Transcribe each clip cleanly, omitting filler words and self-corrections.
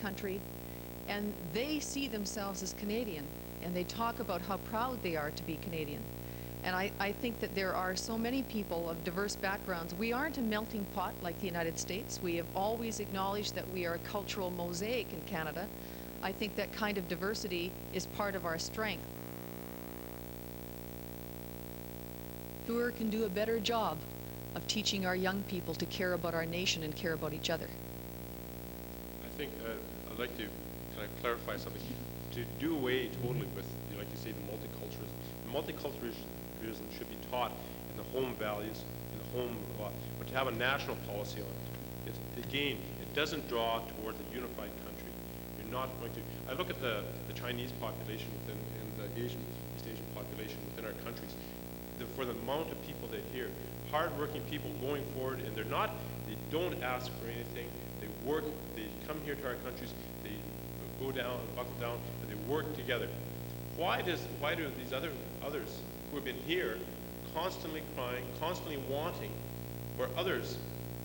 country, and they see themselves as Canadian, and they talk about how proud they are to be Canadian. And I think that there are so many people of diverse backgrounds. We aren't a melting pot like the United States. We have always acknowledged that we are a cultural mosaic in Canada. I think that kind of diversity is part of our strength. Who can do a better job of teaching our young people to care about our nation and care about each other? I think I'd like to kind of clarify something. To do away totally with, like you say, the multiculturalism. The multiculturalism should be taught in the home values, in the home law, but to have a national policy on it. Again, it doesn't draw towards a unified country. You're not going to. I look at the Chinese population within, and the East Asian population within our countries. For the amount of people that here, hardworking people going forward, and they don't ask for anything. They work. They come here to our countries. They go down, buckle down, and they work together. Why do these others who have been here constantly crying, constantly wanting, where others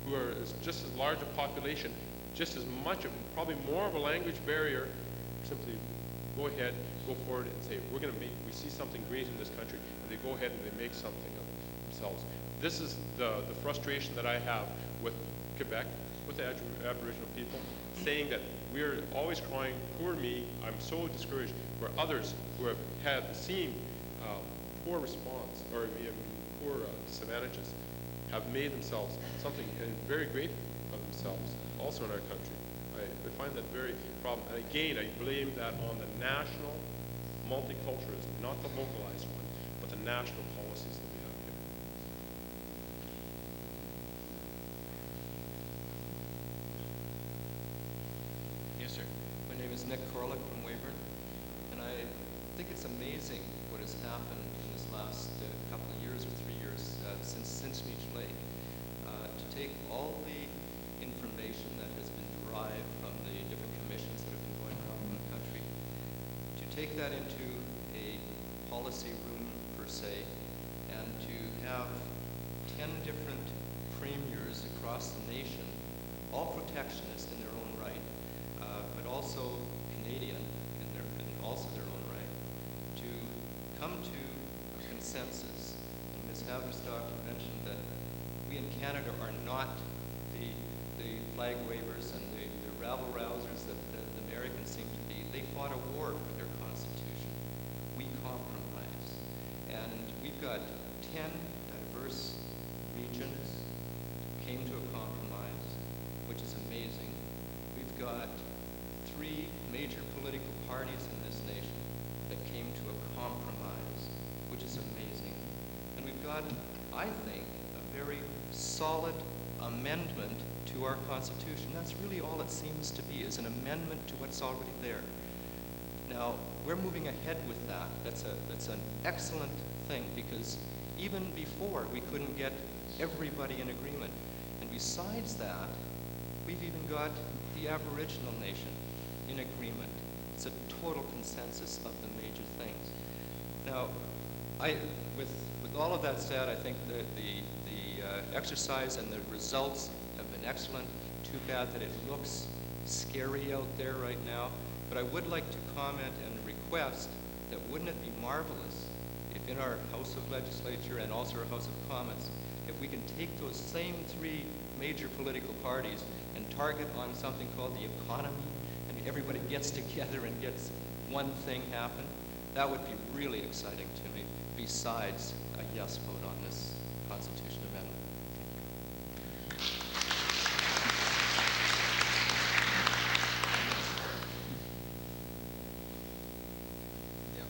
who are just as large a population, just as much, probably more of a language barrier, simply go ahead, go forward and say, we see something great in this country, and they go ahead and they make something of themselves. This is the frustration that I have with Quebec, with the Aboriginal people, saying that we're always crying, poor me, I'm so discouraged, where others who have had seen poor response, or poor disadvantages, have made themselves something very great of themselves, also in our country. I find that very problem. And again, I blame that on the national multiculturalism, not the localized one, but the national policies that we have here. Yes, sir. My name is Nick Corlick from Weyburn, and I think it's amazing what has happened in this last couple of years or 3 years since Leech Lake, to take all the information that has been derived from the different commissions that have been going around in the country, to take that into a policy room per se, and to have 10 different premiers across the nation, all protectionist in their own right, but also Canadian in also their own right, to come to a consensus. And Ms. Haverstock mentioned that we in Canada are not the flag wavers and the rabble-rousers that the Americans seem to be. They fought a war for their Constitution. We compromise. And we've got 10 diverse regions came to a compromise, which is amazing. We've got 3 major political parties in this nation that came to a compromise, which is amazing. And we've got, I think, a very solid amendment to our Constitution. That's really all it seems to be, is an amendment to what's already there. Now, we're moving ahead with that. That's an excellent thing, because even before, we couldn't get everybody in agreement. And besides that, we've even got the Aboriginal nation in agreement. It's a total consensus of the major things. Now, with all of that said, I think the exercise and the results have been excellent. Too bad that it looks scary out there right now. But I would like to comment and request that wouldn't it be marvelous if in our House of Legislature and also our House of Commons, if we can take those same 3 major political parties and target on something called the economy, and everybody gets together and gets one thing happen. That would be really exciting to me, besides a yes vote on this Constitution amendment.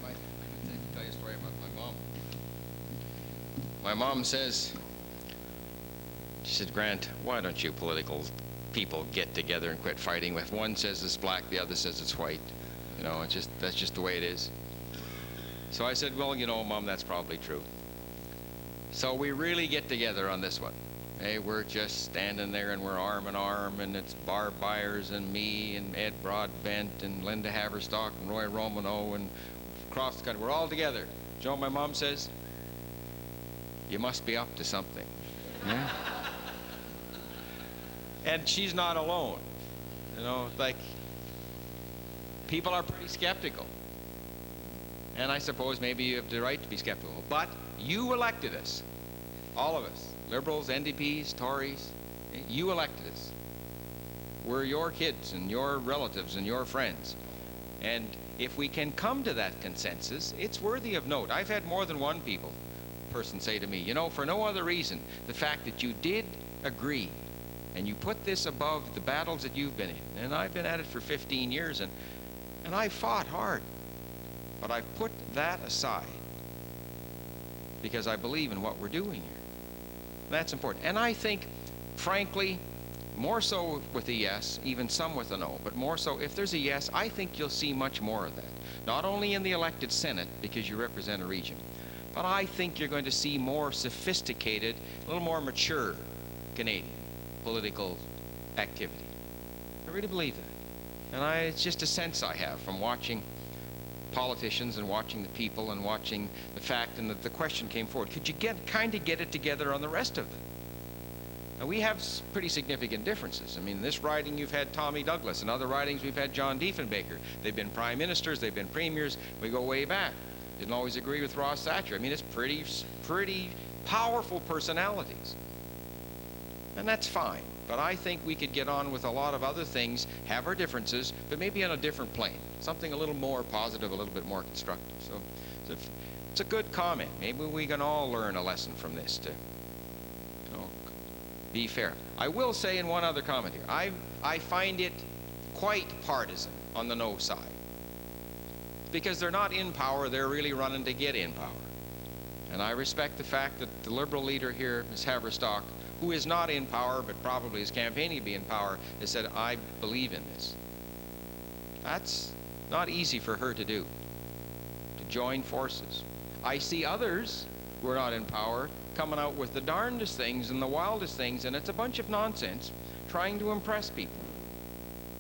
I can tell you a story about my mom. My mom says, she said, Grant, why don't you political people get together and quit fighting? With one says it's black, the other says it's white. You know, that's just the way it is. So I said, well, you know, Mom, that's probably true. So we really get together on this one. Hey, we're just standing there and we're arm in arm, and it's Barb Byers and me and Ed Broadbent and Lynda Haverstock and Roy Romano and across the country. We're all together. Joe, my mom says, you must be up to something. Yeah? And she's not alone. You know, like, people are pretty skeptical. And I suppose maybe you have the right to be skeptical. But you elected us, all of us, Liberals, NDPs, Tories. You elected us. We're your kids and your relatives and your friends. And if we can come to that consensus, it's worthy of note. I've had more than one person say to me, you know, for no other reason, the fact that you did agree and you put this above the battles that you've been in. And I've been at it for 15 years, and I fought hard. But I've put that aside because I believe in what we're doing here. That's important. And I think, frankly, more so with a yes, even some with a no, but more so if there's a yes, I think you'll see much more of that. Not only in the elected Senate, because you represent a region, but I think you're going to see more sophisticated, a little more mature Canadian political activity. I really believe that. And it's just a sense I have from watching politicians and watching the people and watching the fact, and that the question came forward, could you kind of get it together on the rest of them? Now, we have pretty significant differences. I mean, in this riding you've had Tommy Douglas. In other ridings we've had John Diefenbaker. They've been prime ministers, they've been premiers. We go way back. Didn't always agree with Ross Thatcher. I mean, it's pretty powerful personalities. And that's fine. But I think we could get on with a lot of other things, have our differences, but maybe on a different plane. Something a little more positive, a little bit more constructive. So it's a good comment. Maybe we can all learn a lesson from this to, you know, be fair. I will say in one other comment here, I find it quite partisan on the no side. Because they're not in power, they're really running to get in power. And I respect the fact that the Liberal leader here, Ms. Haverstock, who is not in power but probably is campaigning to be in power, has said, I believe in this. That's not easy for her to do, to join forces. I see others who are not in power coming out with the darndest things and the wildest things, and it's a bunch of nonsense trying to impress people.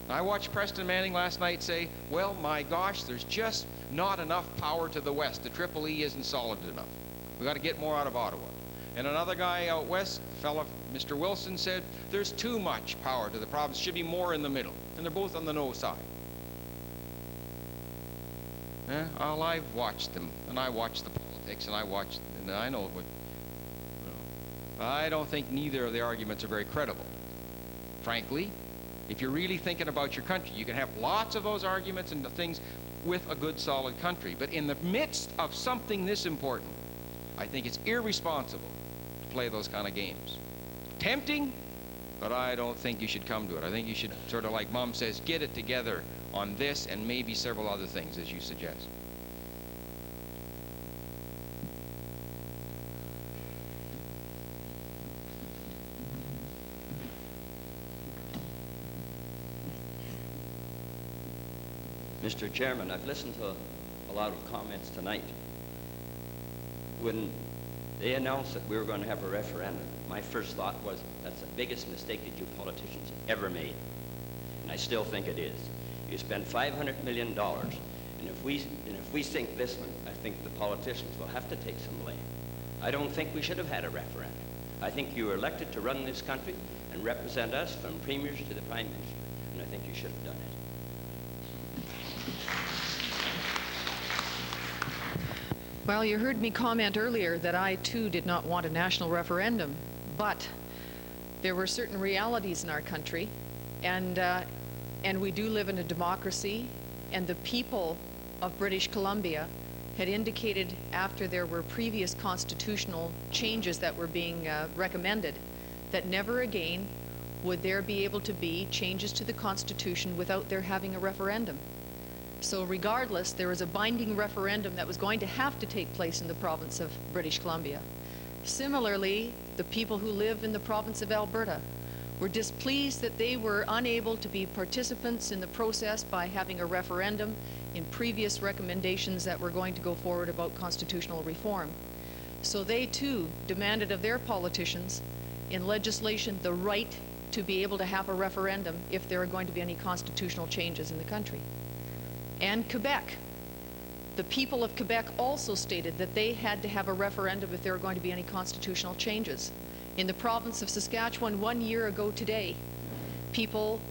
I watched Preston Manning last night say, well, my gosh, there's just not enough power to the west. The Triple E isn't solid enough. We've got to get more out of Ottawa. And another guy out west, fellow Mr. Wilson, said there's too much power to the province, should be more in the middle. And they're both on the no side. Well, I've watched them, and I watch the politics, and I know what, you know, I don't think neither of the arguments are very credible. Frankly, if you're really thinking about your country, you can have lots of those arguments and the things with a good, solid country. But in the midst of something this important, I think it's irresponsible to play those kind of games. Tempting, but I don't think you should come to it. I think you should, sort of like Mom says, get it together on this and maybe several other things, as you suggest. Mr. Chairman, I've listened to a lot of comments tonight. When they announced that we were going to have a referendum, my first thought was, that's the biggest mistake that you politicians have ever made. And I still think it is. You spend $500 million, and if we sink this one, I think the politicians will have to take some blame. I don't think we should have had a referendum. I think you were elected to run this country and represent us from premiers to the prime minister, and I think you should have done it. Well, you heard me comment earlier that I too did not want a national referendum, but there were certain realities in our country, and we do live in a democracy, and the people of British Columbia had indicated after there were previous constitutional changes that were being recommended that never again would there be able to be changes to the Constitution without there having a referendum. So regardless, there was a binding referendum that was going to have to take place in the province of British Columbia. Similarly, the people who live in the province of Alberta were displeased that they were unable to be participants in the process by having a referendum in previous recommendations that were going to go forward about constitutional reform. So they too demanded of their politicians in legislation the right to be able to have a referendum if there are going to be any constitutional changes in the country. And Quebec. The people of Quebec also stated that they had to have a referendum if there were going to be any constitutional changes. In the province of Saskatchewan 1 year ago today, people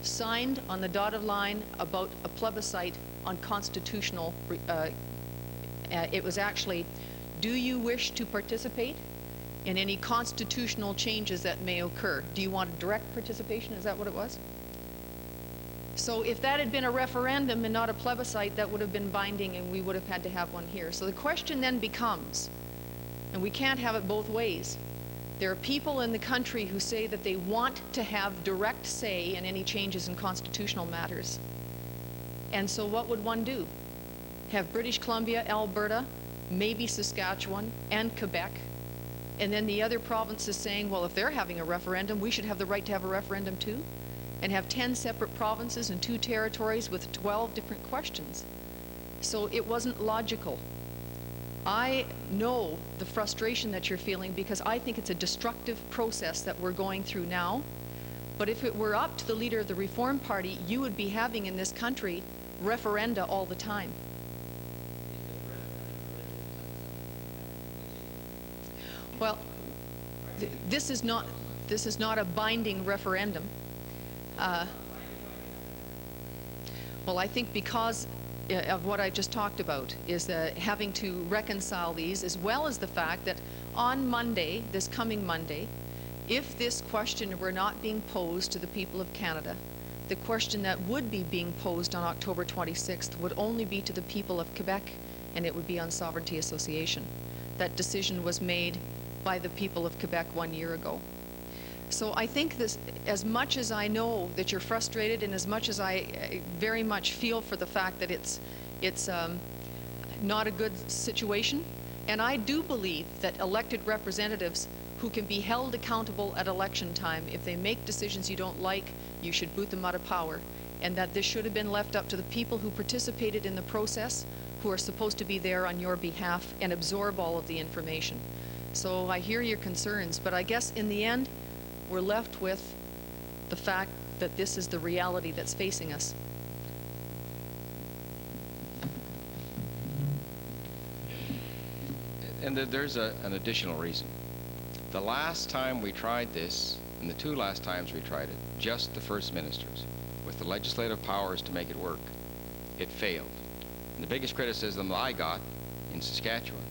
signed on the dotted line about a plebiscite on constitutional, it was actually, do you wish to participate in any constitutional changes that may occur? Do you want direct participation? Is that what it was? So if that had been a referendum and not a plebiscite, that would have been binding, and we would have had to have one here. So the question then becomes, and we can't have it both ways, there are people in the country who say that they want to have direct say in any changes in constitutional matters. And so what would one do? Have British Columbia, Alberta, maybe Saskatchewan, and Quebec, and then the other provinces saying, well, if they're having a referendum, we should have the right to have a referendum too, and have 10 separate provinces and 2 territories with 12 different questions. So it wasn't logical. I know the frustration that you're feeling because I think it's a destructive process that we're going through now. But if it were up to the leader of the Reform Party, you would be having in this country referenda all the time. Well, this is not a binding referendum. Well, I think because of what I just talked about is having to reconcile these, as well as the fact that on Monday, this coming Monday, if this question were not being posed to the people of Canada, the question that would be being posed on October 26th would only be to the people of Quebec, and it would be on sovereignty association. That decision was made by the people of Quebec 1 year ago. So I think this, as much as I know that you're frustrated, and as much as I very much feel for the fact that it's not a good situation, and I do believe that elected representatives who can be held accountable at election time, if they make decisions you don't like, you should boot them out of power, and that this should have been left up to the people who participated in the process, who are supposed to be there on your behalf and absorb all of the information. So I hear your concerns, but I guess in the end, we're left with the fact that this is the reality that's facing us. And there's an additional reason. The last time we tried this, and the 2 last times we tried it, just the First Ministers, with the legislative powers to make it work, it failed. And the biggest criticism that I got in Saskatchewan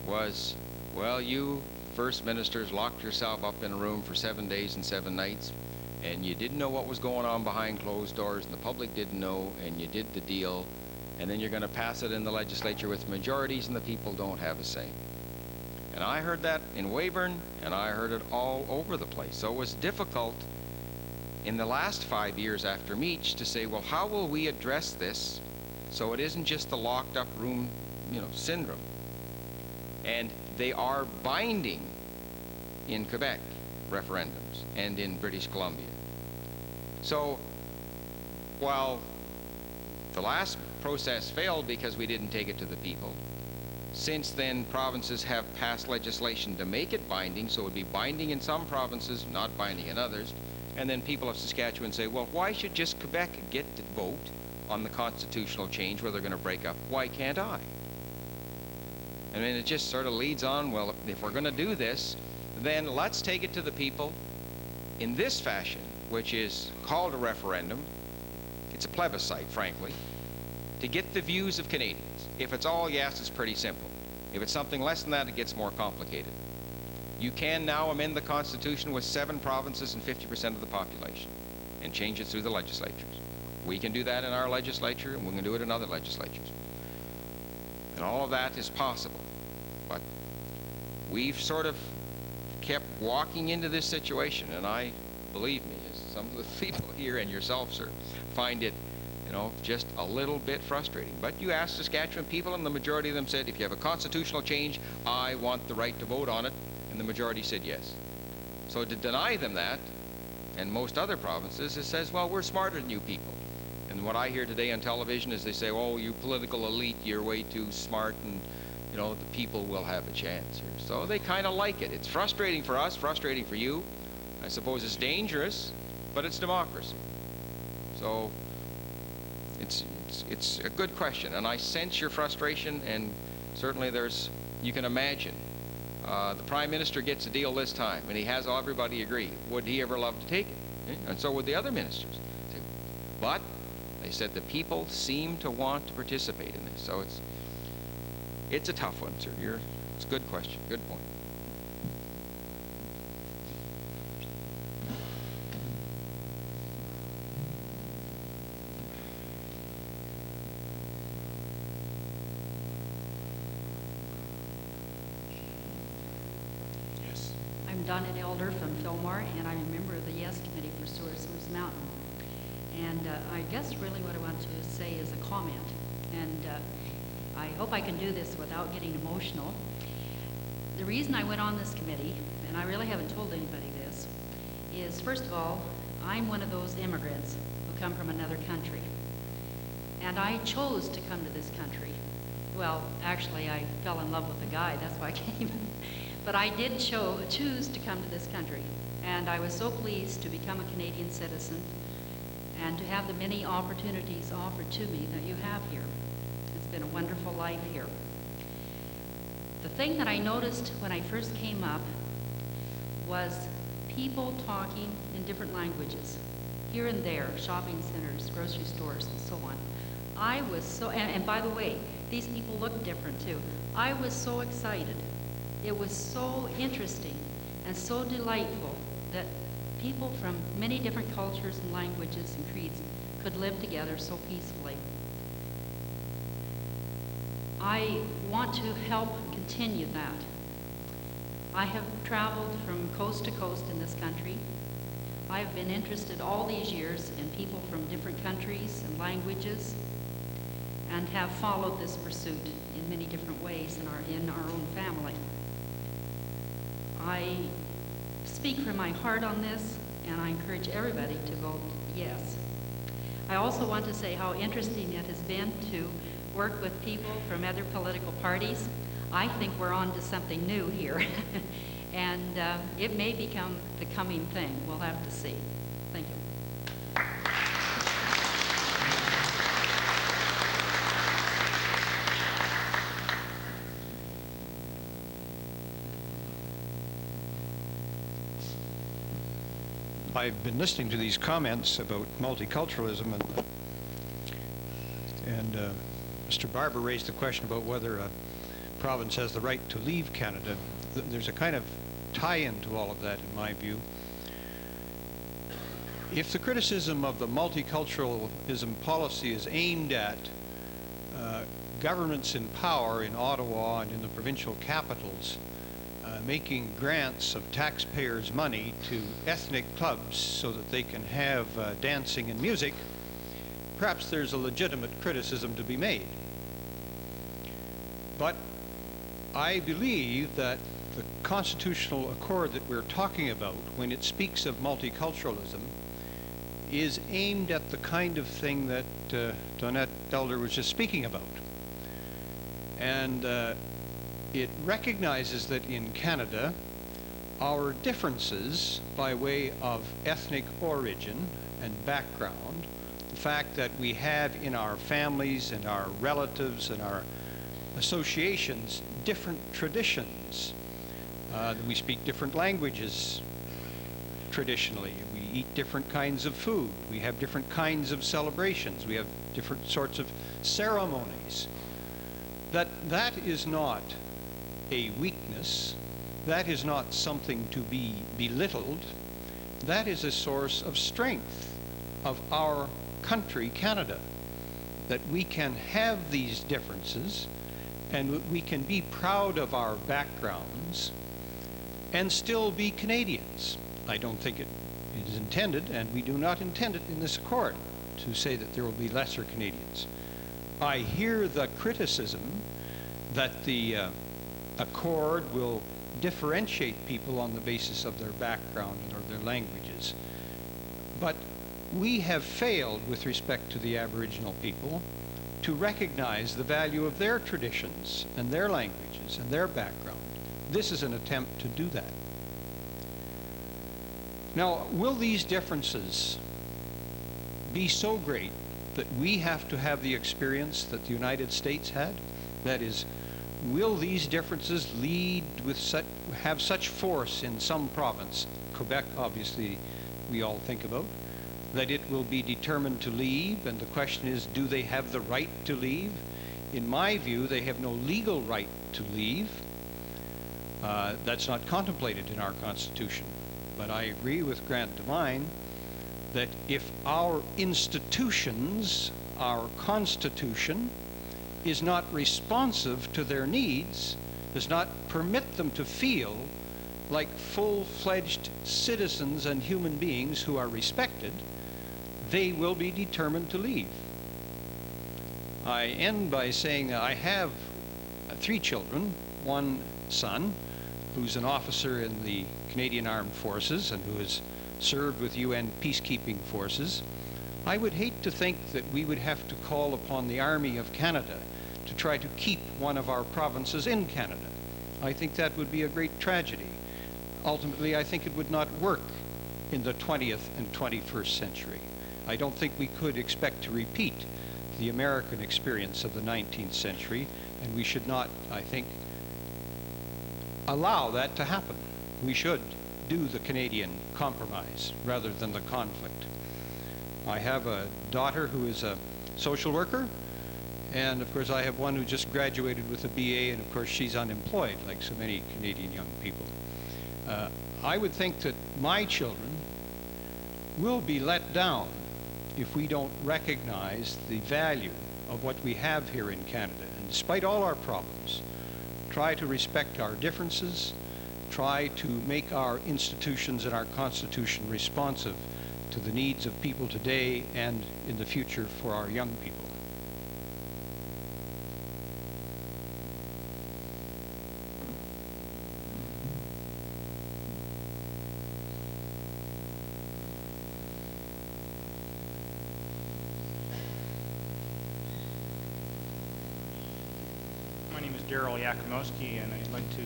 was, well, you First Ministers locked yourself up in a room for 7 days and 7 nights, and you didn't know what was going on behind closed doors, and the public didn't know, and you did the deal, and then you're going to pass it in the legislature with majorities, and the people don't have a say. And I heard that in Weyburn, and I heard it all over the place. So it was difficult in the last 5 years after Meach to say, well, how will we address this so it isn't just the locked up room, syndrome? And they are binding in Quebec referendums and in British Columbia. So while the last process failed because we didn't take it to the people, since then provinces have passed legislation to make it binding, so it would be binding in some provinces, not binding in others, and then people of Saskatchewan say, well, why should just Quebec get to vote on the constitutional change where they're going to break up? Why can't I? And then it just sort of leads on, well, if we're going to do this, then let's take it to the people in this fashion, which is called a referendum. It's a plebiscite, frankly, to get the views of Canadians. If it's all yes, it's pretty simple. If it's something less than that, it gets more complicated. You can now amend the Constitution with 7 provinces and 50% of the population and change it through the legislatures. We can do that in our legislature, and we can do it in other legislatures. And all of that is possible. But we've sort of kept walking into this situation, and I, believe me, as some of the people here and yourself, sir, find it, just a little bit frustrating. But you ask Saskatchewan people, and the majority of them said, if you have a constitutional change, I want the right to vote on it, and the majority said yes. So to deny them that, and most other provinces, it says, well, we're smarter than you people. And what I hear today on television is they say, oh, you political elite, you're way too smart, and the people will have a chance here. So they kind of like it. It's frustrating for us, frustrating for you. I suppose it's dangerous, but it's democracy. So it's a good question, and I sense your frustration, and certainly you can imagine. The Prime Minister gets a deal this time, and he has everybody agree. Would he ever love to take it? Okay? And so would the other ministers. But they said the people seem to want to participate in this. So it's a tough one, sir. It's a good question. Good point. I'm Donna Elder from Fillmore, and I'm a member of the Yes Committee for Stewart Mountain. And I guess really what I want to say is a comment. And I hope I can do this without getting emotional. The reason I went on this committee, and I really haven't told anybody this, is first of all, I'm one of those immigrants who come from another country. And I chose to come to this country. Well, actually, I fell in love with the guy, that's why I came. But I did choose to come to this country, and I was so pleased to become a Canadian citizen and to have the many opportunities offered to me that you have here. It's been a wonderful life here. The thing that I noticed when I first came up was people talking in different languages, here and there, shopping centers, grocery stores, and so on. I was so, and by the way, these people look different too. I was so excited. It was so interesting and so delightful that people from many different cultures and languages and creeds could live together so peacefully. I want to help continue that. I have traveled from coast to coast in this country. I've been interested all these years in people from different countries and languages, and have followed this pursuit in many different ways in our own family. I speak from my heart on this, and I encourage everybody to vote yes. I also want to say how interesting it has been to work with people from other political parties. I think we're on to something new here, and it may become the coming thing. We'll have to see. Thank you. I've been listening to these comments about multiculturalism, and Mr. Barber raised the question about whether a province has the right to leave Canada. There's a kind of tie-in to all of that, in my view. If the criticism of the multiculturalism policy is aimed at governments in power in Ottawa and in the provincial capitals, making grants of taxpayers' money to ethnic clubs so that they can have dancing and music, perhaps there's a legitimate criticism to be made. But I believe that the constitutional accord that we're talking about, when it speaks of multiculturalism, is aimed at the kind of thing that Donette Elder was just speaking about. And it recognizes that in Canada, our differences by way of ethnic origin and background, the fact that we have in our families and our relatives and our associations different traditions, we speak different languages traditionally, we eat different kinds of food, we have different kinds of celebrations, we have different sorts of ceremonies, that is not a weakness, that is not something to be belittled, that is a source of strength of our country, Canada, that we can have these differences and we can be proud of our backgrounds and still be Canadians. I don't think it is intended, and we do not intend it in this accord, to say that there will be lesser Canadians. I hear the criticism that the accord will differentiate people on the basis of their background or their languages. But we have failed with respect to the Aboriginal people to recognize the value of their traditions and their languages and their background. This is an attempt to do that. Now, will these differences be so great that we have to have the experience that the United States had? That is, will these differences lead with have such force in some province, Quebec obviously we all think about, that it will be determined to leave, and the question is, do they have the right to leave? In my view, they have no legal right to leave. That's not contemplated in our Constitution. But I agree with Grant Devine that if our institutions, our Constitution, is not responsive to their needs, does not permit them to feel like full-fledged citizens and human beings who are respected, they will be determined to leave. I end by saying I have 3 children, one son who's an officer in the Canadian Armed Forces and who has served with UN peacekeeping forces. I would hate to think that we would have to call upon the Army of Canada to try to keep one of our provinces in Canada. I think that would be a great tragedy. Ultimately, I think it would not work in the 20th and 21st century. I don't think we could expect to repeat the American experience of the 19th century, and we should not, I think, allow that to happen. We should do the Canadian compromise rather than the conflict. I have a daughter who is a social worker, and of course I have one who just graduated with a BA, and of course she's unemployed like so many Canadian young people. I would think that my children will be let down if we don't recognize the value of what we have here in Canada, and despite all our problems, try to respect our differences, try to make our institutions and our Constitution responsive to the needs of people today and in the future for our young people. My name is Daryl Yakimowski, and I'd like to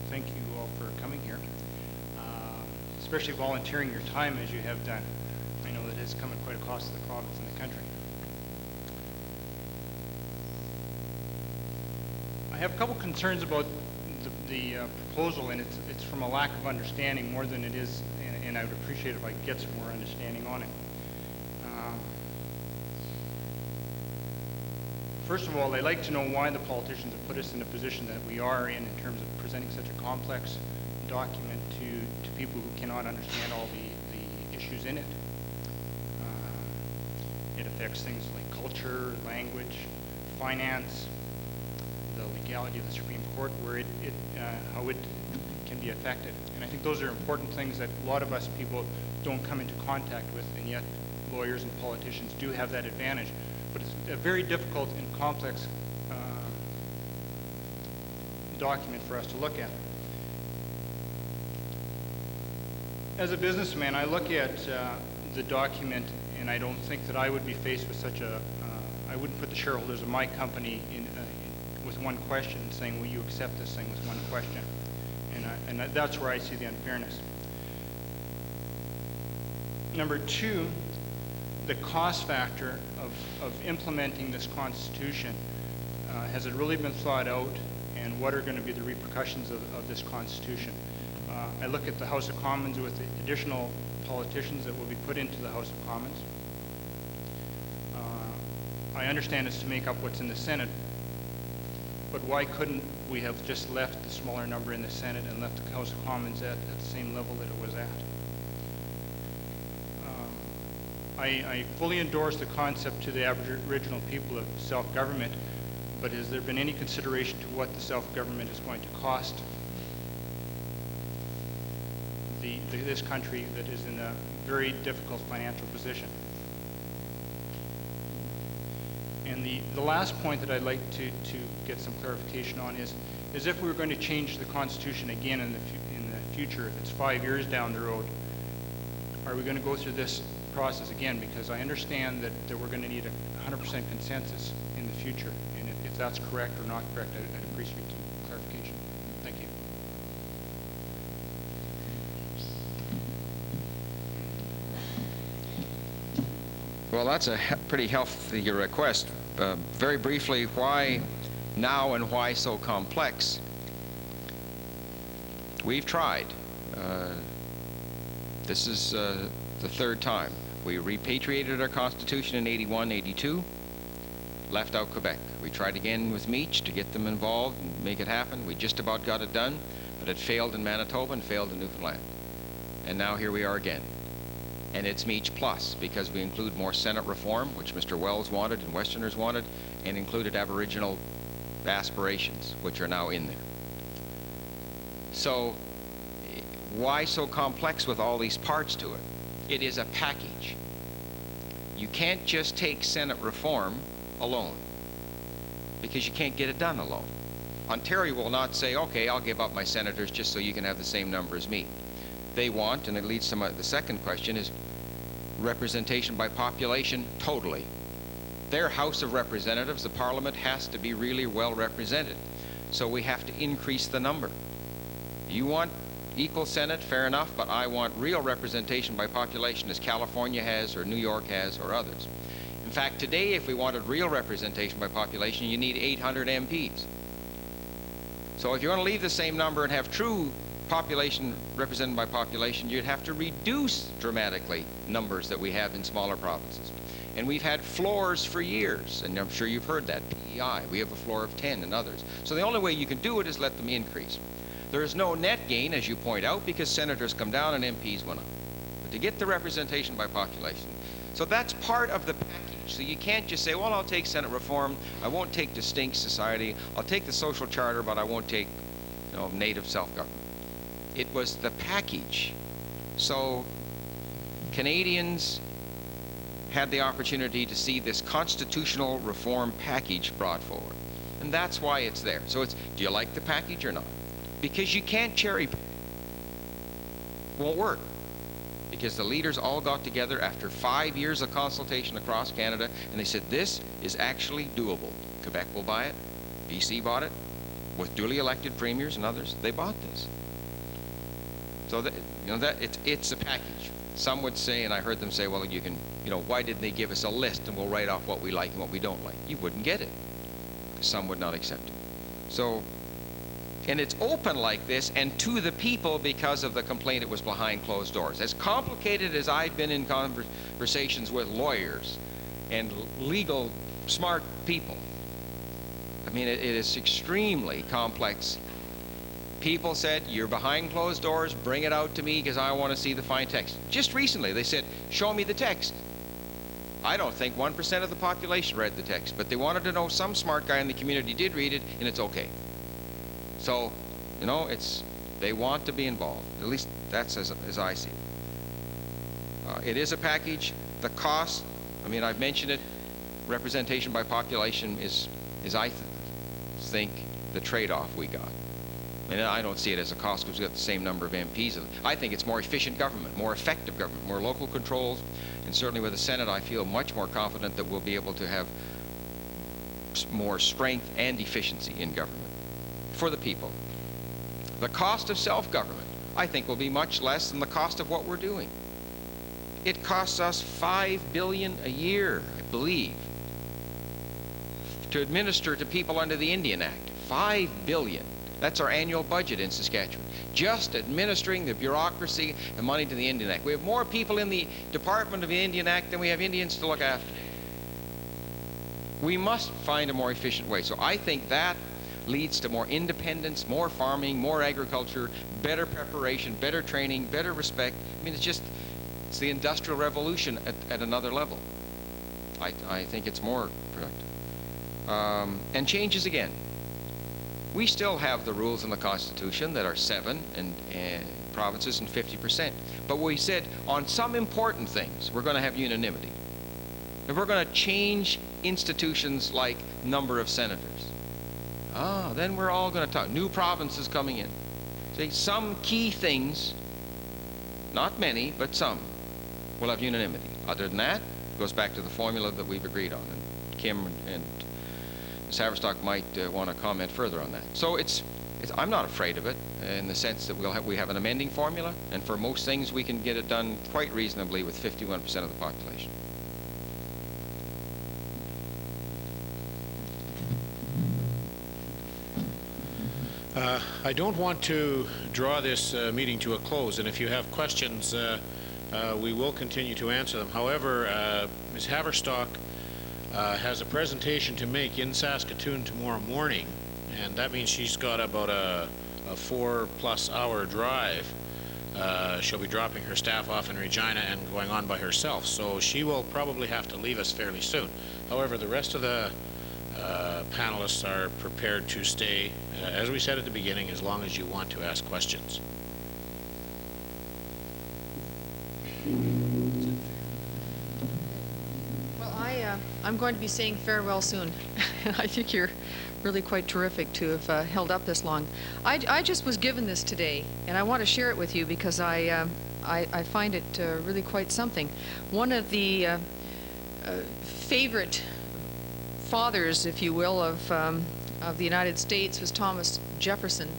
thank you all for coming here, especially volunteering your time as you have done. I know that has come at quite a cost to the province and the country. I have a couple concerns about the proposal, and it's from a lack of understanding more than it is, and I would appreciate if I could get some more understanding on it. First of all, I'd like to know why the politicians have put us in the position that we are in terms of presenting such a complex document to people who cannot understand all the issues in it. It affects things like culture, language, finance, the legality of the Supreme Court, where how it can be affected. And I think those are important things that a lot of us people don't come into contact with, and yet lawyers and politicians do have that advantage. But it's a very difficult and complex document for us to look at. As a businessman, I look at the document, and I don't think that I would be faced with such a, I wouldn't put the shareholders of my company with one question, saying, will you accept this thing with one question? And that's where I see the unfairness. Number two, the cost factor of implementing this Constitution. Has it really been thought out, and what are going to be the repercussions of this Constitution? I look at the House of Commons with the additional politicians that will be put into the House of Commons. I understand it's to make up what's in the Senate, but why couldn't we have just left the smaller number in the Senate and left the House of Commons at the same level that it was at? I fully endorse the concept to the Aboriginal people of self-government, but has there been any consideration to what the self-government is going to cost this country that is in a very difficult financial position? And the last point that I'd like to get some clarification on is if we were going to change the Constitution again in the future, if it's 5 years down the road, are we going to go through this process again? Because I understand that we're going to need a 100% consensus in the future, and if that's correct or not correct, I'd appreciate some clarification. Thank you. Well, that's a pretty healthy request. Very briefly, why now and why so complex? We've tried. This is the third time. We repatriated our Constitution in 81, 82, left out Quebec. We tried again with Meech to get them involved and make it happen. We just about got it done, but it failed in Manitoba and failed in Newfoundland. And now here we are again. And it's Meech plus, because we include more Senate reform, which Mr. Wells wanted and Westerners wanted, and included Aboriginal aspirations, which are now in there. So why so complex with all these parts to it? It is a package. You can't just take Senate reform alone, because you can't get it done alone. Ontario will not say, okay, I'll give up my senators just so you can have the same number as me. They want, and it leads to the second question, is representation by population. Totally. Their House of Representatives, the Parliament, has to be really well represented. So we have to increase the number. You want equal Senate, fair enough, but I want real representation by population, as California has, or New York has, or others. In fact, today, if we wanted real representation by population, you need 800 MPs. So if you want to leave the same number and have true population represented by population, you'd have to reduce dramatically numbers that we have in smaller provinces. And we've had floors for years, and I'm sure you've heard that, PEI. We have a floor of 10 and others. So the only way you can do it is let them increase. There is no net gain, as you point out, because senators come down and MPs went up. But to get the representation by population. So that's part of the package. So you can't just say, well, I'll take Senate reform, I won't take distinct society, I'll take the social charter, but I won't take, you know, native self-government. It was the package. So Canadians had the opportunity to see this constitutional reform package brought forward. And that's why it's there. So it's, do you like the package or not? Because you can't cherry pick. Won't work. Because the leaders all got together after 5 years of consultation across Canada, and they said, this is actually doable. Quebec will buy it. BC bought it. With duly elected premiers and others, they bought this. So that, you know, that it's a package. Some would say, and I heard them say, well, you can, you know, why didn't they give us a list and we'll write off what we like and what we don't like? You wouldn't get it, because some would not accept it. So, and it's open like this and to the people because of the complaint it was behind closed doors. As complicated as I've been in conversations with lawyers and legal smart people, I mean, it is extremely complex. People said, you're behind closed doors, bring it out to me because I want to see the fine text. Just recently they said, show me the text. I don't think 1% of the population read the text, but they wanted to know some smart guy in the community did read it, and it's okay. So, you know, they want to be involved. At least that's as I see it. It is a package. The cost, I mean, I've mentioned it, representation by population is I think, the trade-off we got. And I don't see it as a cost because we've got the same number of MPs. I think it's more efficient government, more effective government, more local controls, and certainly with the Senate I feel much more confident that we'll be able to have more strength and efficiency in government for the people. The cost of self-government I think will be much less than the cost of what we're doing. It costs us $5 billion a year, I believe, to administer to people under the Indian Act. $5 billion. That's our annual budget in Saskatchewan. Just administering the bureaucracy and money to the Indian Act. We have more people in the Department of the Indian Act than we have Indians to look after. We must find a more efficient way. So I think that leads to more independence, more farming, more agriculture, better preparation, better training, better respect. I mean, it's the Industrial Revolution at another level. I think it's more productive. And changes again. We still have the rules in the Constitution that are 7 and provinces and 50%. But we said on some important things we're going to have unanimity. And we're going to change institutions like number of senators. Then we're all going to talk. New provinces coming in. See, some key things, not many, but some, will have unanimity. Other than that, it goes back to the formula that we've agreed on. And Kim and Ms. Haverstock might want to comment further on that. So I'm not afraid of it in the sense that we have an amending formula, and for most things we can get it done quite reasonably with 51% of the population. I don't want to draw this meeting to a close, and if you have questions, we will continue to answer them. However, Ms. Haverstock has a presentation to make in Saskatoon tomorrow morning, and that means she's got about a 4+ hour drive. She'll be dropping her staff off in Regina and going on by herself, so she will probably have to leave us fairly soon. However, the rest of the panelists are prepared to stay, as we said at the beginning, as long as you want to ask questions. Well, I'm going to be saying farewell soon. I think you're really quite terrific to have held up this long. I just was given this today, and I want to share it with you because I find it really quite something. One of the favorite fathers, if you will, of the United States was Thomas Jefferson.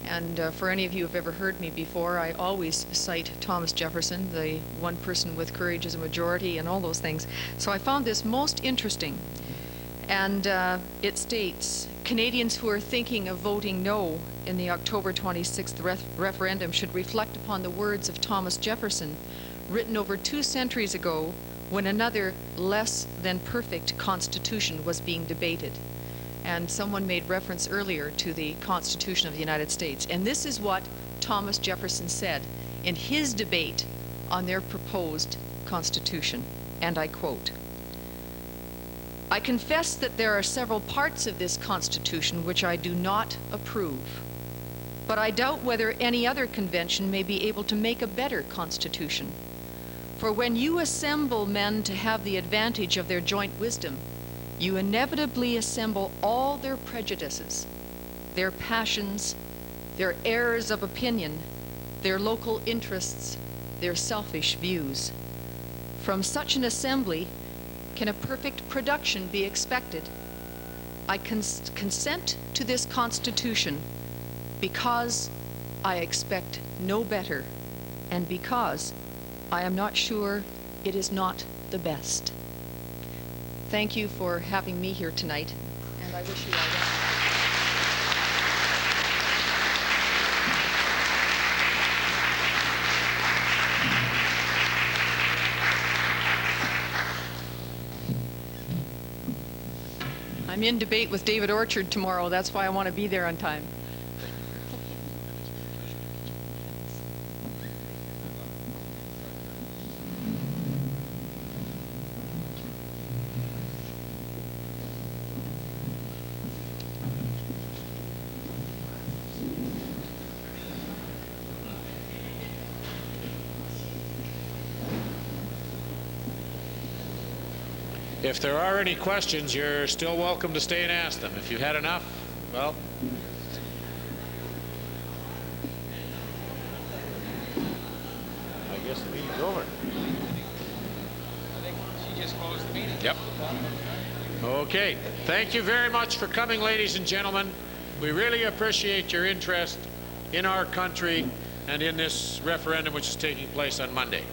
And for any of you who have ever heard me before, I always cite Thomas Jefferson, the one person with courage as a majority and all those things. So I found this most interesting. And it states, Canadians who are thinking of voting no in the October 26th referendum should reflect upon the words of Thomas Jefferson, written over 2 centuries ago when another less than perfect constitution was being debated. And someone made reference earlier to the Constitution of the United States. And this is what Thomas Jefferson said in his debate on their proposed Constitution. And I quote, "I confess that there are several parts of this Constitution which I do not approve, but I doubt whether any other convention may be able to make a better Constitution. For when you assemble men to have the advantage of their joint wisdom, you inevitably assemble all their prejudices, their passions, their errors of opinion, their local interests, their selfish views. From such an assembly, can a perfect production be expected? I consent to this Constitution because I expect no better, and because I am not sure it is not the best." Thank you for having me here tonight, and I wish you all well. I'm in debate with David Orchard tomorrow. That's why I want to be there on time. If there are any questions, you're still welcome to stay and ask them. If you've had enough, well. I guess the meeting's over. I think she just closed the meeting. Yep. Okay. Thank you very much for coming, ladies and gentlemen. We really appreciate your interest in our country and in this referendum which is taking place on Monday.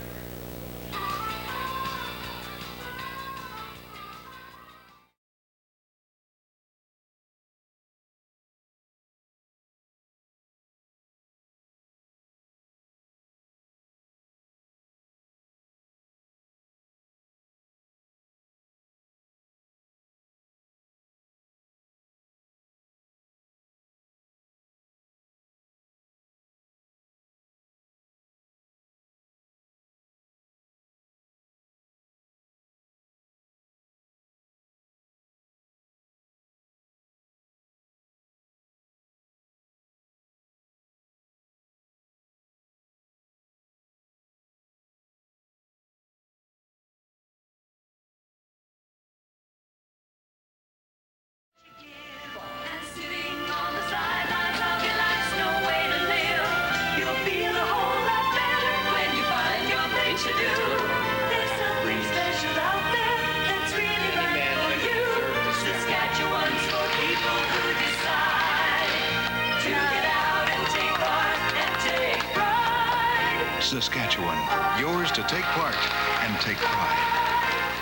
Saskatchewan, yours to take part and take pride.